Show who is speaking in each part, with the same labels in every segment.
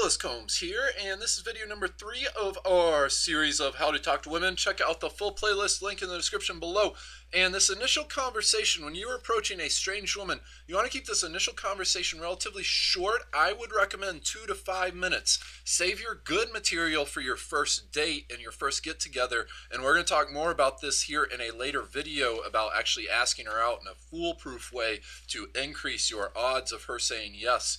Speaker 1: Willis Combs here, and this is video number 3 of our series of How to Talk to Women. Check out the full playlist, link in the description below. And this initial conversation, when you're approaching a strange woman, you want to keep this initial conversation relatively short. I would recommend 2 to 5 minutes. Save your good material for your first date and your first get together. And we're going to talk more about this here in a later video about actually asking her out in a foolproof way to increase your odds of her saying yes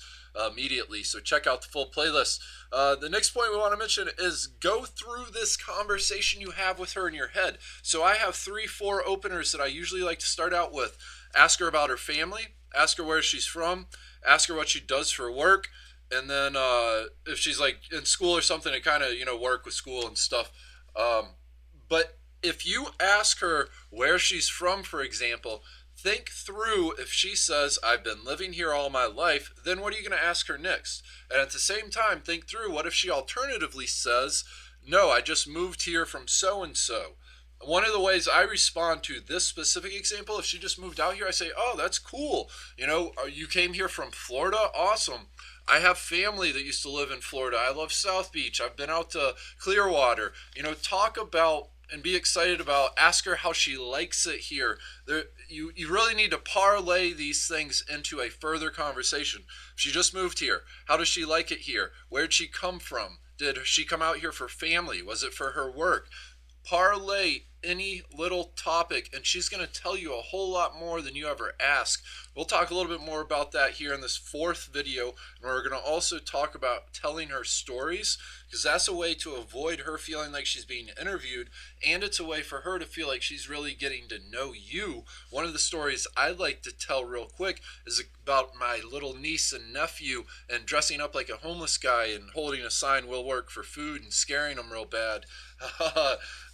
Speaker 1: immediately. So check out the full playlist. The next point we want to mention is go through this conversation you have with her in your head. So I have 3-4 openers that I usually like to start out with. Ask her about her family, ask her where she's from, ask her what she does for work, and then if she's like in school or something, to kind of work with school and stuff. But if you ask her where she's from, for example, think through, if she says, I've been living here all my life, then what are you going to ask her next? And at the same time, think through, what if she alternatively says, no, I just moved here from so-and-so. One of the ways I respond to this specific example, if she just moved out here, I say, oh, that's cool. You came here from Florida? Awesome. I have family that used to live in Florida. I love South Beach. I've been out to Clearwater. Talk about and be excited about, ask her how she likes it here. You really need to parlay these things into a further conversation. She just moved here. How does she like it here? Where'd she come from? Did she come out here for family? Was it for her work? Parlay any little topic, and she's going to tell you a whole lot more than you ever ask. We'll talk a little bit more about that here in this 4th video, and we're going to also talk about telling her stories, because that's a way to avoid her feeling like she's being interviewed, and it's a way for her to feel like she's really getting to know you. One of the stories I like to tell real quick is about my little niece and nephew and dressing up like a homeless guy and holding a sign, "We'll work for food," and scaring them real bad.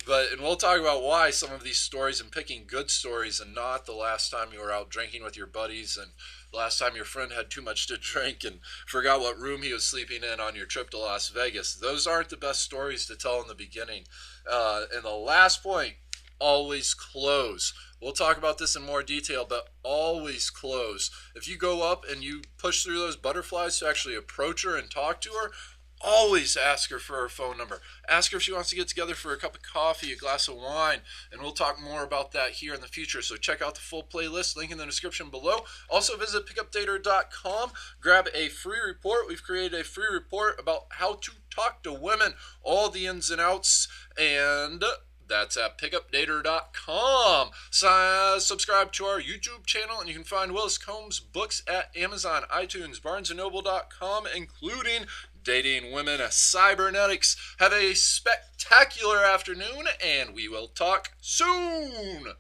Speaker 1: And we'll talk about why some of these stories, and picking good stories and not the last time you were out drinking with your buddies and the last time your friend had too much to drink and forgot what room he was sleeping in on your trip to Las Vegas. Those aren't the best stories to tell in the beginning. And the last point, always close. We'll talk about this in more detail, but always close. If you go up and you push through those butterflies to actually approach her and talk to her, always ask her for her phone number. Ask her if she wants to get together for a cup of coffee, a glass of wine, and we'll talk more about that here in the future. So check out the full playlist, link in the description below. Also visit pickupdater.com, grab a free report. We've created a free report about how to talk to women, all the ins and outs, and that's at pickupdater.com. Subscribe to our YouTube channel, and you can find Willis Combs books at Amazon, iTunes, BarnesandNoble.com, including Dating Women Cybernetics. Have a spectacular afternoon, and we will talk soon.